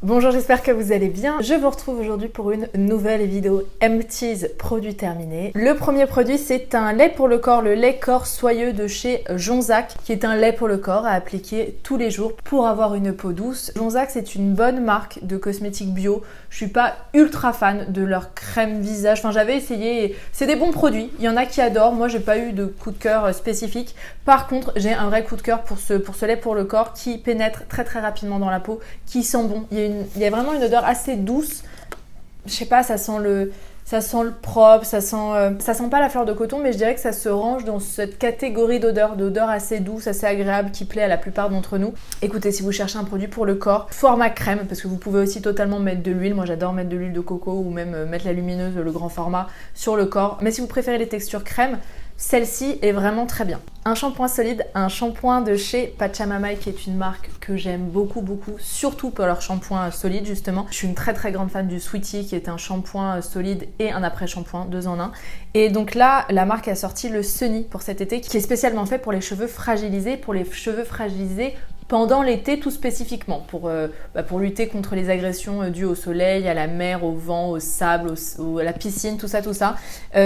Bonjour, j'espère que vous allez bien. Je vous retrouve aujourd'hui pour une nouvelle vidéo Empties produit terminé. Le premier produit, c'est un lait pour le corps, le lait corps soyeux de chez Jonzac, qui est un lait pour le corps à appliquer tous les jours pour avoir une peau douce. Jonzac, c'est une bonne marque de cosmétiques bio. Je suis pas ultra fan de leur crème visage. Enfin, j'avais essayé. C'est des bons produits. Il y en a qui adorent. Moi, j'ai pas eu de coup de cœur spécifique. Par contre, j'ai un vrai coup de cœur pour ce lait pour le corps qui pénètre très rapidement dans la peau, qui sent bon. Il y a vraiment une odeur assez douce. Je sais pas, ça sent le propre, ça sent pas la fleur de coton, mais je dirais que ça se range dans cette catégorie d'odeur assez douce, assez agréable, qui plaît à la plupart d'entre nous. Écoutez, si vous cherchez un produit pour le corps, format crème, parce que vous pouvez aussi totalement mettre de l'huile. Moi, j'adore mettre de l'huile de coco ou même mettre la lumineuse, le grand format, sur le corps. Mais si vous préférez les textures crème, celle-ci est vraiment très bien. Un shampoing solide, un shampoing de chez Pachamama, qui est une marque que j'aime beaucoup, surtout pour leur shampoing solide justement. Je suis une très grande fan du Sweetie, qui est un shampoing solide et un après-shampoing, 2 en 1. Et donc là, la marque a sorti le Sunny pour cet été, qui est spécialement fait pour les cheveux fragilisés, pendant l'été tout spécifiquement, pour lutter contre les agressions dues au soleil, à la mer, au vent, au sable, à la piscine, tout ça.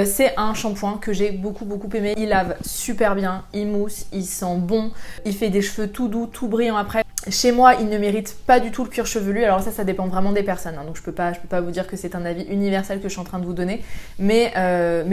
C'est un shampoing que j'ai beaucoup aimé. Il lave super bien, il mousse, il sent bon, il fait des cheveux tout doux, tout brillants après. Chez moi, il ne mérite pas du tout le cuir chevelu. Alors ça dépend vraiment des personnes, hein. Donc je peux pas vous dire que c'est un avis universel que je suis en train de vous donner. Mais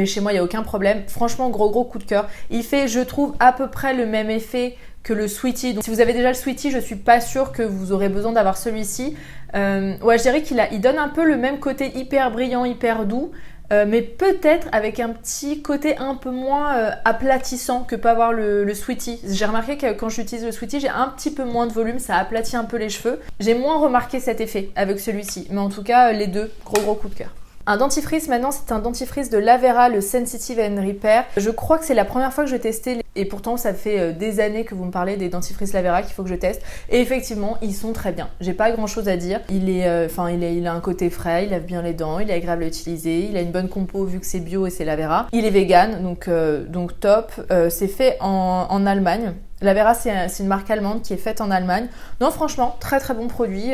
chez moi, il n'y a aucun problème. Franchement, gros coup de cœur. Il fait, je trouve, à peu près le même effet que le Sweetie. Donc si vous avez déjà le Sweetie, je suis pas sûre que vous aurez besoin d'avoir celui-ci. Je dirais qu'il donne un peu le même côté hyper brillant, hyper doux. Mais peut-être avec un petit côté un peu moins aplatissant que peut avoir le Sweetie. J'ai remarqué que quand j'utilise le Sweetie, j'ai un petit peu moins de volume, ça aplatit un peu les cheveux. J'ai moins remarqué cet effet avec celui-ci. Mais en tout cas, les deux, gros coup de cœur. Un dentifrice maintenant, c'est un dentifrice de Lavera, le Sensitive and Repair. Je crois que c'est la première fois que je testais et pourtant ça fait des années que vous me parlez des dentifrices Lavera qu'il faut que je teste. Et effectivement, ils sont très bien. J'ai pas grand chose à dire. Il a un côté frais, il lave bien les dents, il est agréable à utiliser, il a une bonne compo vu que c'est bio et c'est Lavera. Il est vegan, donc top. C'est fait en Allemagne. Lavera, c'est une marque allemande qui est faite en Allemagne. Non, franchement, très bon produit.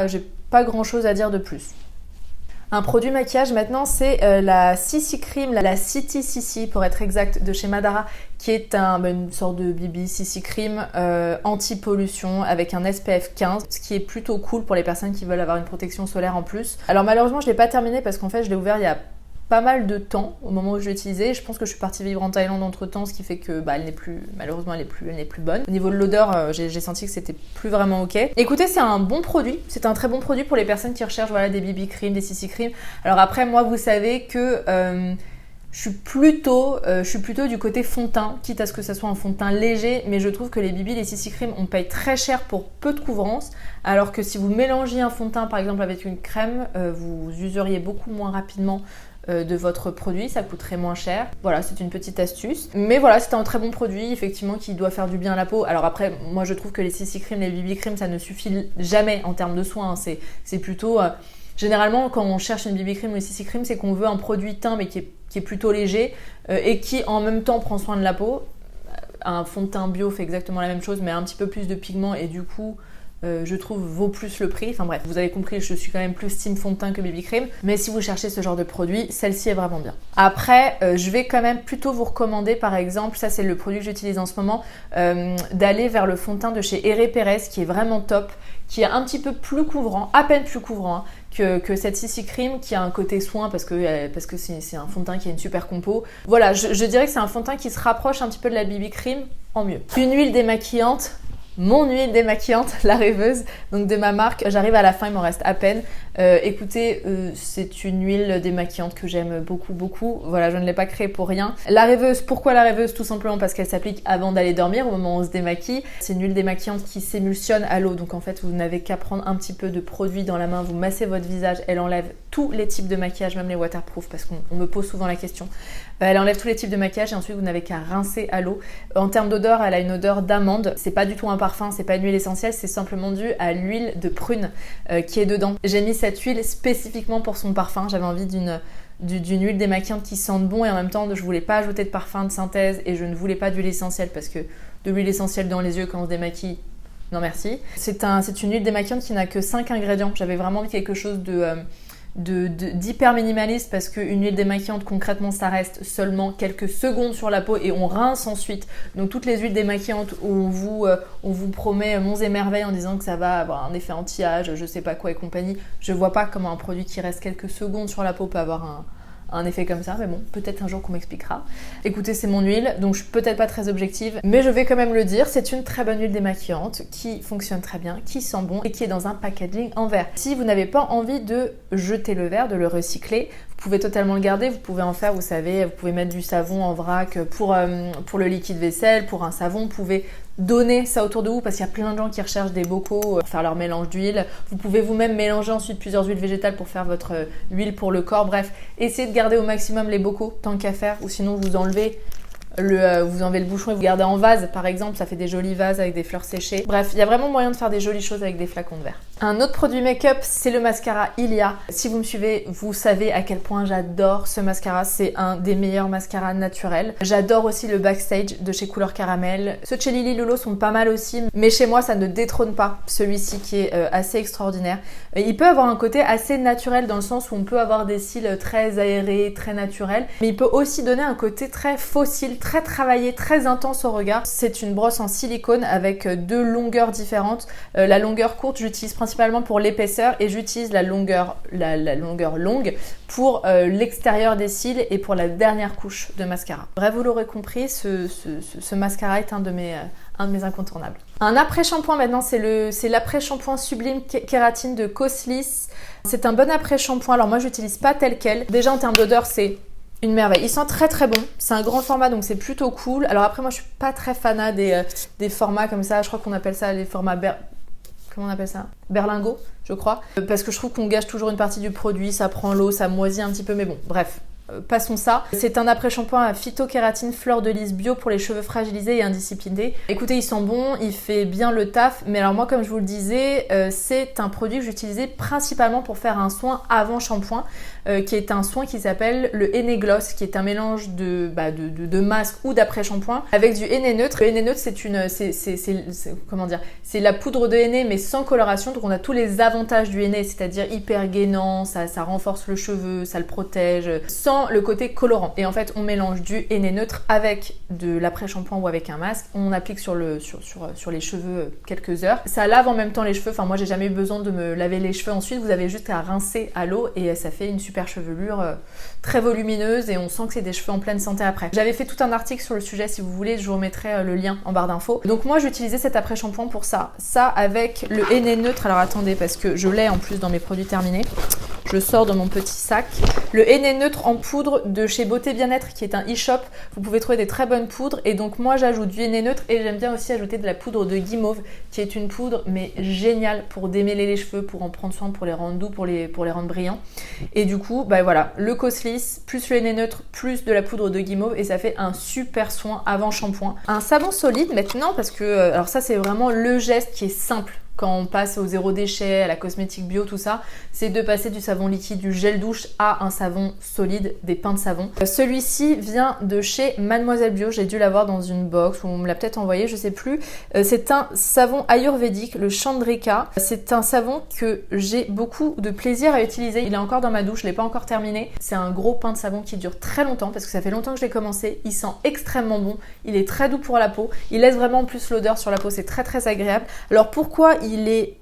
J'ai pas grand chose à dire de plus. Un produit maquillage maintenant, c'est la CC Cream, la City CC pour être exact, de chez Madara, qui est une sorte de BB CC Cream anti-pollution avec un SPF 15, ce qui est plutôt cool pour les personnes qui veulent avoir une protection solaire en plus. Alors malheureusement, je l'ai pas terminé parce qu'en fait, je l'ai ouvert il y a pas mal de temps au moment où je l'ai utilisé. Je pense que je suis partie vivre en Thaïlande entre temps, ce qui fait que elle n'est plus bonne. Au niveau de l'odeur, j'ai senti que c'était plus vraiment ok. Écoutez, c'est un bon produit, c'est un très bon produit pour les personnes qui recherchent des BB cream, des CC cream. Alors après, moi, vous savez que je suis plutôt du côté fond de teint, quitte à ce que ça soit un fond de teint léger, mais je trouve que les BB, les CC cream, on paye très cher pour peu de couvrance, alors que si vous mélangiez un fond de teint par exemple avec une crème, vous useriez beaucoup moins rapidement de votre produit, ça coûterait moins cher. Voilà, c'est une petite astuce. Mais voilà, c'est un très bon produit, effectivement, qui doit faire du bien à la peau. Alors après, moi je trouve que les CC cream, les BB cream, ça ne suffit jamais en termes de soins. C'est plutôt... généralement, quand on cherche une BB cream ou une CC cream, c'est qu'on veut un produit teint, mais qui est plutôt léger et qui en même temps prend soin de la peau. Un fond de teint bio fait exactement la même chose, mais un petit peu plus de pigments et du coup... je trouve vaut plus le prix. Enfin bref, vous avez compris, je suis quand même plus team fond de teint que BB cream. Mais si vous cherchez ce genre de produit, celle-ci est vraiment bien. Après, je vais quand même plutôt vous recommander, par exemple, ça c'est le produit que j'utilise en ce moment, d'aller vers le fond de teint de chez Herré Perez, qui est vraiment top, qui est un petit peu plus couvrant, à peine plus couvrant que cette CC Cream, qui a un côté soin parce que c'est un fond de teint qui a une super compo. Voilà, je dirais que c'est un fond de teint qui se rapproche un petit peu de la BB Cream en mieux. Une huile démaquillante. Mon huile démaquillante, la rêveuse, donc de ma marque. J'arrive à la fin, il m'en reste à peine. Écoutez, c'est une huile démaquillante que j'aime beaucoup. Voilà, je ne l'ai pas créée pour rien. La rêveuse, pourquoi la rêveuse? Tout simplement parce qu'elle s'applique avant d'aller dormir, au moment où on se démaquille. C'est une huile démaquillante qui s'émulsionne à l'eau, donc en fait, vous n'avez qu'à prendre un petit peu de produit dans la main, vous massez votre visage, elle enlève tous les types de maquillage, même les waterproof, parce qu'on me pose souvent la question. Elle enlève tous les types de maquillage et ensuite vous n'avez qu'à rincer à l'eau. En termes d'odeur, elle a une odeur d'amande. C'est pas du tout un parfum, c'est pas une huile essentielle, c'est simplement dû à l'huile de prune qui est dedans. J'ai mis cette huile spécifiquement pour son parfum. J'avais envie d'une huile démaquillante qui sente bon et en même temps je voulais pas ajouter de parfum de synthèse et je ne voulais pas d'huile essentielle parce que de l'huile essentielle dans les yeux quand on se démaquille, Non merci. C'est une huile démaquillante qui n'a que 5 ingrédients. J'avais vraiment mis quelque chose d'hyper minimaliste parce qu'une huile démaquillante concrètement ça reste seulement quelques secondes sur la peau et on rince ensuite. Donc toutes les huiles démaquillantes où on vous promet monts et merveilles en disant que ça va avoir un effet anti-âge, je sais pas quoi et compagnie, je vois pas comment un produit qui reste quelques secondes sur la peau peut avoir un effet comme ça, mais bon, peut-être un jour qu'on m'expliquera. Écoutez, c'est mon huile, donc je suis peut-être pas très objective, mais je vais quand même le dire, c'est une très bonne huile démaquillante qui fonctionne très bien, qui sent bon et qui est dans un packaging en verre. Si vous n'avez pas envie de jeter le verre, de le recycler, vous pouvez totalement le garder, vous pouvez en faire, vous savez, vous pouvez mettre du savon en vrac pour le liquide vaisselle, pour un savon, vous pouvez donner ça autour de vous parce qu'il y a plein de gens qui recherchent des bocaux pour faire leur mélange d'huile. Vous pouvez vous-même mélanger ensuite plusieurs huiles végétales pour faire votre huile pour le corps. Bref, essayez de garder au maximum les bocaux tant qu'à faire ou sinon vous enlevez le bouchon et vous gardez en vase par exemple, ça fait des jolis vases avec des fleurs séchées. Bref, il y a vraiment moyen de faire des jolies choses avec des flacons de verre. Un autre produit make-up, c'est le mascara Ilia. Si vous me suivez, vous savez à quel point j'adore ce mascara, c'est un des meilleurs mascaras naturels. J'adore aussi le Backstage de chez Couleur Caramel. Ceux de chez Lily Lolo sont pas mal aussi, mais chez moi ça ne détrône pas celui-ci qui est assez extraordinaire. Il peut avoir un côté assez naturel dans le sens où on peut avoir des cils très aérés, très naturels, mais il peut aussi donner un côté très fossile, très travaillé, très intense au regard. C'est une brosse en silicone avec deux longueurs différentes. La longueur courte, j'utilise principalement pour l'épaisseur et j'utilise la longueur longue pour l'extérieur des cils et pour la dernière couche de mascara. Bref, vous l'aurez compris, ce mascara est un de mes incontournables. Un après-shampoing maintenant, c'est l'après-shampoing Sublime Kératine de Coslis. C'est un bon après-shampoing. Alors moi, j'utilise pas tel quel. Déjà en termes d'odeur, c'est une merveille. Il sent très très bon. C'est un grand format donc c'est plutôt cool. Alors après moi je suis pas très fanat des formats comme ça. Je crois qu'on appelle ça les formats comment on appelle ça? Berlingot, je crois. Parce que je trouve qu'on gâche toujours une partie du produit. Ça prend l'eau, ça moisit un petit peu. Mais bon, bref. Passons ça. C'est un après-shampoing à phytokératine fleur de lys bio pour les cheveux fragilisés et indisciplinés. Écoutez, il sent bon, il fait bien le taf, mais alors moi comme je vous le disais, c'est un produit que j'utilisais principalement pour faire un soin avant shampoing, qui est un soin qui s'appelle le Henné Gloss, qui est un mélange de masque ou d'après-shampoing avec du henné neutre. Le henné neutre, c'est la poudre de henné mais sans coloration, donc on a tous les avantages du henné, c'est-à-dire hyper gainant, ça renforce le cheveu, ça le protège, sans le côté colorant. Et en fait, on mélange du henné neutre avec de l'après-shampoing ou avec un masque. On applique sur les cheveux quelques heures. Ça lave en même temps les cheveux. Enfin, moi, j'ai jamais eu besoin de me laver les cheveux ensuite. Vous avez juste à rincer à l'eau et ça fait une super chevelure très volumineuse et on sent que c'est des cheveux en pleine santé après. J'avais fait tout un article sur le sujet. Si vous voulez, je vous remettrai le lien en barre d'infos. Donc moi, j'utilisais cet après-shampoing pour ça. Ça avec le henné neutre. Alors attendez, parce que je l'ai en plus dans mes produits terminés. Je sors de mon petit sac. Le henné neutre en poudre de chez Beauté Bien-être qui est un e-shop. Vous pouvez trouver des très bonnes poudres et donc moi j'ajoute du henné neutre et j'aime bien aussi ajouter de la poudre de guimauve qui est une poudre mais géniale pour démêler les cheveux, pour en prendre soin, pour les rendre doux, pour les rendre brillants. Et du coup, bah voilà, le Coslis plus le henné neutre plus de la poudre de guimauve et ça fait un super soin avant shampoing. Un savon solide maintenant parce que, alors ça c'est vraiment le geste qui est simple. Quand on passe au zéro déchet, à la cosmétique bio, tout ça, c'est de passer du savon liquide, du gel douche à un savon solide, des pains de savon. Celui-ci vient de chez Mademoiselle Bio, j'ai dû l'avoir dans une box ou on me l'a peut-être envoyé, je sais plus. C'est un savon ayurvédique, le Chandrika. C'est un savon que j'ai beaucoup de plaisir à utiliser. Il est encore dans ma douche, je l'ai pas encore terminé. C'est un gros pain de savon qui dure très longtemps parce que ça fait longtemps que je l'ai commencé. Il sent extrêmement bon, il est très doux pour la peau. Il laisse vraiment en plus l'odeur sur la peau, c'est très très agréable. Alors pourquoi il est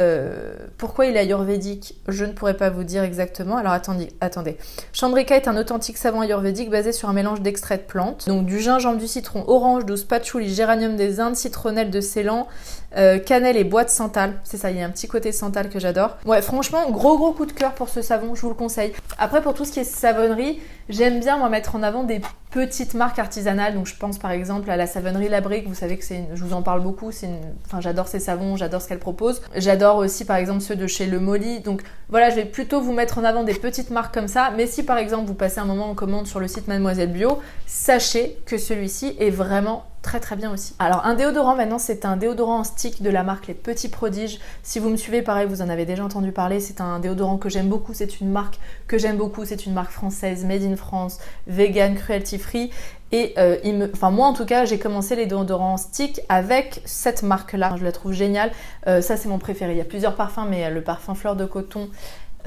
ayurvédique, je ne pourrais pas vous dire exactement. Alors attendez. Chandrika est un authentique savon ayurvédique basé sur un mélange d'extraits de plantes. Donc du gingembre, du citron, orange, douce, patchouli, géranium des Indes, citronnelle de Ceylan, cannelle et bois de santal. C'est ça, il y a un petit côté santal que j'adore. Ouais, franchement, gros coup de cœur pour ce savon, je vous le conseille. Après, pour tout ce qui est savonnerie, j'aime bien moi mettre en avant des petites marques artisanales. Donc je pense par exemple à la savonnerie Labrique. Vous savez que je vous en parle beaucoup. J'adore ces savons, j'adore ce qu'elle propose. J'adore aussi par exemple ceux de chez Le Molly. Donc voilà, je vais plutôt vous mettre en avant des petites marques comme ça. Mais si par exemple vous passez un moment en commande sur le site Mademoiselle Bio, sachez que celui-ci est vraiment très très bien aussi. Alors un déodorant maintenant, c'est un déodorant en stick de la marque Les Petits Prodiges. Si vous me suivez, pareil, vous en avez déjà entendu parler. C'est un déodorant que j'aime beaucoup, c'est une marque que j'aime beaucoup, c'est une marque française, made in France, vegan, cruelty free. Et moi en tout cas, j'ai commencé les déodorants en stick avec cette marque-là. Je la trouve géniale. Ça c'est mon préféré. Il y a plusieurs parfums, mais le parfum Fleur de Coton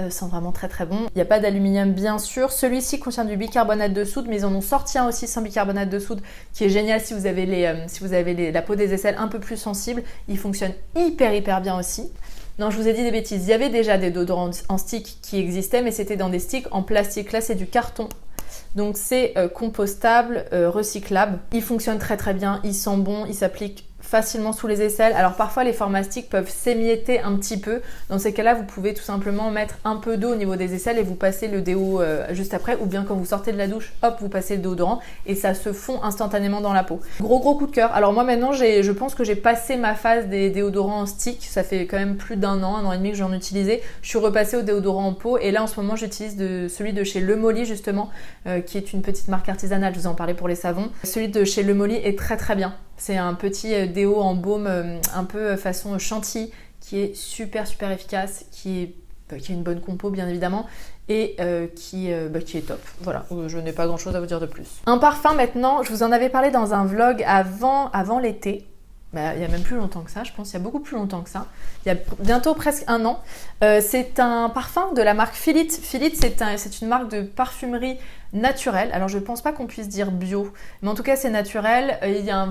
sent vraiment très très bon. Il n'y a pas d'aluminium bien sûr. Celui-ci contient du bicarbonate de soude, mais ils en ont sorti un aussi sans bicarbonate de soude qui est génial si vous avez la peau des aisselles un peu plus sensible. Il fonctionne hyper bien aussi. Non, je vous ai dit des bêtises. Il y avait déjà des déodorants en stick qui existaient, mais c'était dans des sticks en plastique. Là, c'est du carton. Donc c'est compostable, recyclable. Il fonctionne très très bien, il sent bon, il s'applique facilement sous les aisselles. Alors parfois les formats sticks peuvent s'émietter un petit peu. Dans ces cas-là, vous pouvez tout simplement mettre un peu d'eau au niveau des aisselles et vous passez le déo juste après, ou bien quand vous sortez de la douche, hop, vous passez le déodorant et ça se fond instantanément dans la peau. Gros coup de cœur. Alors moi maintenant, je pense que j'ai passé ma phase des déodorants en stick. Ça fait quand même plus d'un an et demi que j'en utilisais. Je suis repassée au déodorant en peau et là en ce moment j'utilise celui de chez Le Molly justement, qui est une petite marque artisanale. Je vous en parlais pour les savons. Celui de chez Le Molly est très très bien. C'est un petit déo en baume un peu façon chantilly qui est super efficace, qui a une bonne compo bien évidemment et qui est top. Voilà, je n'ai pas grand chose à vous dire de plus. Un parfum maintenant, je vous en avais parlé dans un vlog avant l'été. Il y a même plus longtemps que ça, je pense, il y a beaucoup plus longtemps que ça. Il y a bientôt presque un an. C'est un parfum de la marque Philippe. Philippe, c'est une marque de parfumerie naturelle. Alors, je ne pense pas qu'on puisse dire bio, mais en tout cas, c'est naturel. Il y a un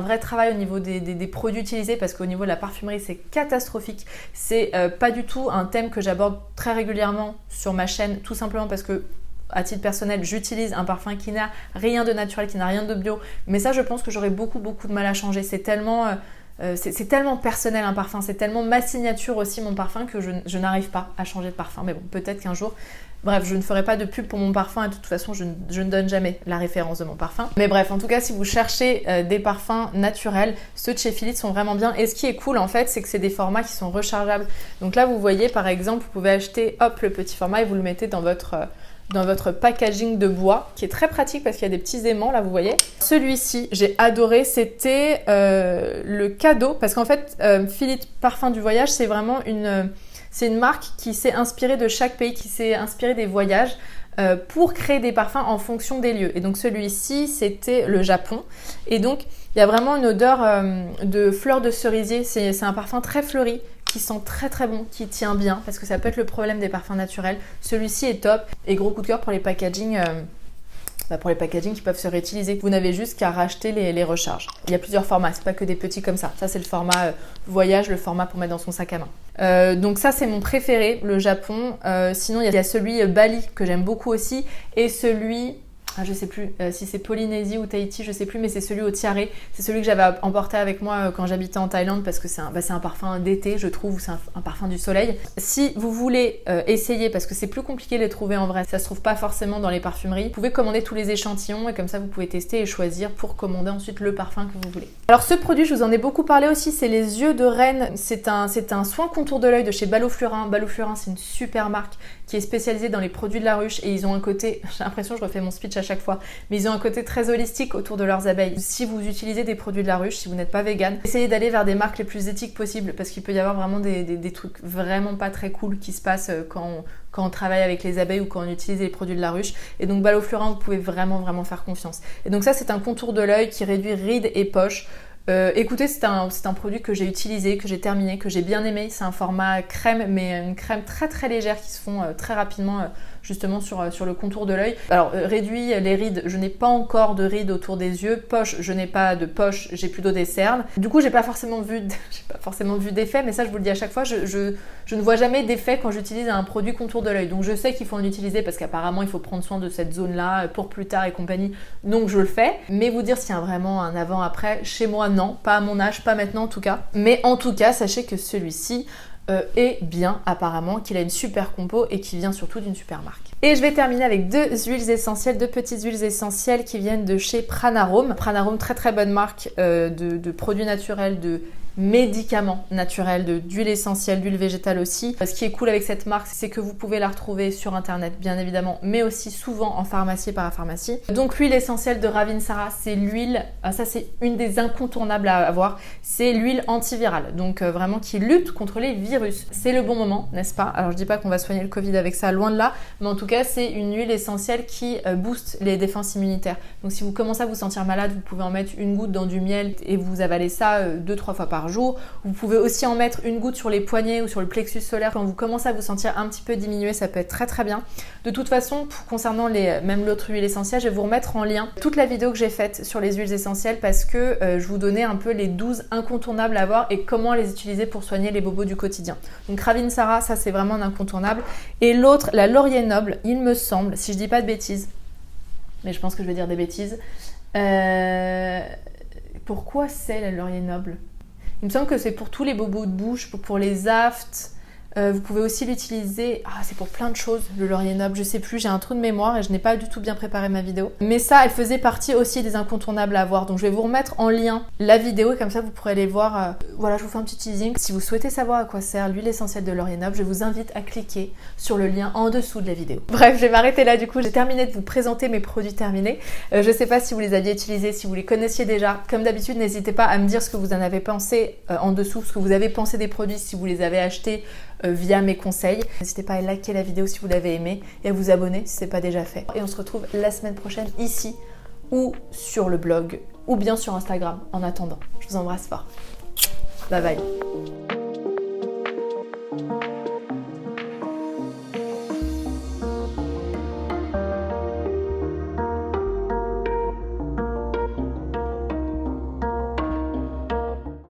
vrai travail au niveau des produits utilisés parce qu'au niveau de la parfumerie, c'est catastrophique. C'est pas du tout un thème que j'aborde très régulièrement sur ma chaîne, tout simplement parce que à titre personnel, j'utilise un parfum qui n'a rien de naturel, qui n'a rien de bio. Mais ça, je pense que j'aurais beaucoup de mal à changer. C'est tellement personnel un parfum. C'est tellement ma signature aussi, mon parfum, que je n'arrive pas à changer de parfum. Mais bon, peut-être qu'un jour... Bref, je ne ferai pas de pub pour mon parfum et de toute façon, je ne donne jamais la référence de mon parfum. Mais bref, en tout cas, si vous cherchez des parfums naturels, ceux de chez Philippe sont vraiment bien. Et ce qui est cool, en fait, c'est que c'est des formats qui sont rechargeables. Donc là, vous voyez, par exemple, vous pouvez acheter, le petit format et vous le mettez dans votre packaging de bois, qui est très pratique parce qu'il y a des petits aimants, là, vous voyez. Celui-ci, j'ai adoré, c'était le cadeau, parce qu'en fait, Philippe Parfum du Voyage, c'est vraiment c'est une marque qui s'est inspirée de chaque pays, qui s'est inspirée des voyages pour créer des parfums en fonction des lieux. Et donc celui-ci, c'était le Japon. Et donc, il y a vraiment une odeur de fleurs de cerisier. C'est un parfum très fleuri, qui sent très bon, qui tient bien, parce que ça peut être le problème des parfums naturels. Celui-ci est top. Et gros coup de cœur pour les packaging. Pour les packaging qui peuvent se réutiliser. Vous n'avez juste qu'à racheter les recharges. Il y a plusieurs formats, c'est pas que des petits comme ça. Ça, c'est le format voyage, le format pour mettre dans son sac à main. Donc ça, c'est mon préféré, le Japon. Sinon, il y a celui Bali que j'aime beaucoup aussi. Et celui... je sais plus si c'est Polynésie ou Tahiti, je sais plus, mais c'est celui au tiare. C'est celui que j'avais emporté avec moi quand j'habitais en Thaïlande parce que c'est un parfum d'été, je trouve, c'est un parfum du soleil. Si vous voulez essayer, parce que c'est plus compliqué de les trouver en vrai, ça se trouve pas forcément dans les parfumeries, vous pouvez commander tous les échantillons et comme ça vous pouvez tester et choisir pour commander ensuite le parfum que vous voulez. Alors ce produit, je vous en ai beaucoup parlé aussi, c'est les yeux de reine. C'est un soin contour de l'œil de chez Balo Flurin. Balo Flurin, c'est une super marque qui est spécialisée dans les produits de la ruche et ils ont un côté, j'ai l'impression que je refais mon speech à chaque fois, mais ils ont un côté très holistique autour de leurs abeilles. Si vous utilisez des produits de la ruche, si vous n'êtes pas vegan, essayez d'aller vers des marques les plus éthiques possibles parce qu'il peut y avoir vraiment des trucs vraiment pas très cool qui se passent quand on travaille avec les abeilles ou quand on utilise les produits de la ruche. Et donc Balo Flurin, vous pouvez vraiment faire confiance. Et donc ça, c'est un contour de l'œil qui réduit rides et poches. Écoutez, c'est un produit que j'ai utilisé, que j'ai terminé, que j'ai bien aimé. C'est un format crème, mais une crème très légère qui se fond très rapidement justement sur le contour de l'œil. Alors réduit les rides, je n'ai pas encore de rides autour des yeux. Poche, je n'ai pas de poche, j'ai plutôt des cernes. Du coup, j'ai pas forcément vu d'effet, mais ça je vous le dis à chaque fois, je ne vois jamais d'effet quand j'utilise un produit contour de l'œil. Donc je sais qu'il faut en utiliser parce qu'apparemment il faut prendre soin de cette zone-là pour plus tard et compagnie. Donc je le fais. Mais vous dire s'il y a vraiment un avant-après, chez moi non, pas à mon âge, pas maintenant en tout cas. Mais en tout cas, sachez que celui-ci est bien apparemment, qu'il a une super compo et qui vient surtout d'une super marque. Et je vais terminer avec deux petites huiles essentielles qui viennent de chez Pranarome. Pranarome, très bonne marque de produits naturels, de médicament naturel, d'huile essentielle, d'huile végétale aussi. Ce qui est cool avec cette marque, c'est que vous pouvez la retrouver sur internet bien évidemment, mais aussi souvent en pharmacie et parapharmacie. Donc l'huile essentielle de Ravinsara, c'est l'huile, ça c'est une des incontournables à avoir, c'est l'huile antivirale, donc vraiment qui lutte contre les virus. C'est le bon moment, n'est-ce pas? Alors je dis pas qu'on va soigner le Covid avec ça, loin de là, mais en tout cas c'est une huile essentielle qui booste les défenses immunitaires. Donc si vous commencez à vous sentir malade, vous pouvez en mettre une goutte dans du miel et vous avalez ça 2-3 fois par jour. Vous pouvez aussi en mettre une goutte sur les poignets ou sur le plexus solaire quand vous commencez à vous sentir un petit peu diminué, ça peut être très très bien. De toute façon, concernant même l'autre huile essentielle, je vais vous remettre en lien toute la vidéo que j'ai faite sur les huiles essentielles parce que je vous donnais un peu les 12 incontournables à avoir et comment les utiliser pour soigner les bobos du quotidien. Donc Ravinsara, ça c'est vraiment un incontournable. Et l'autre, la Laurier Noble, il me semble, si je dis pas de bêtises, mais je pense que je vais dire des bêtises, pourquoi c'est la Laurier Noble? Il me semble que c'est pour tous les bobos de bouche, pour les aftes. Vous pouvez aussi l'utiliser, c'est pour plein de choses, le Laurier Noble, je sais plus, j'ai un trou de mémoire et je n'ai pas du tout bien préparé ma vidéo. Mais ça, elle faisait partie aussi des incontournables à avoir, donc je vais vous remettre en lien la vidéo et comme ça vous pourrez aller voir. Voilà, je vous fais un petit teasing. Si vous souhaitez savoir à quoi sert l'huile essentielle de Laurier Noble, je vous invite à cliquer sur le lien en dessous de la vidéo. Bref, je vais m'arrêter là du coup, j'ai terminé de vous présenter mes produits terminés. Je sais pas si vous les aviez utilisés, si vous les connaissiez déjà. Comme d'habitude, n'hésitez pas à me dire ce que vous en avez pensé en dessous, ce que vous avez pensé des produits, si vous les avez achetés via mes conseils. N'hésitez pas à liker la vidéo si vous l'avez aimée et à vous abonner si ce n'est pas déjà fait. Et on se retrouve la semaine prochaine ici ou sur le blog ou bien sur Instagram en attendant. Je vous embrasse fort. Bye bye.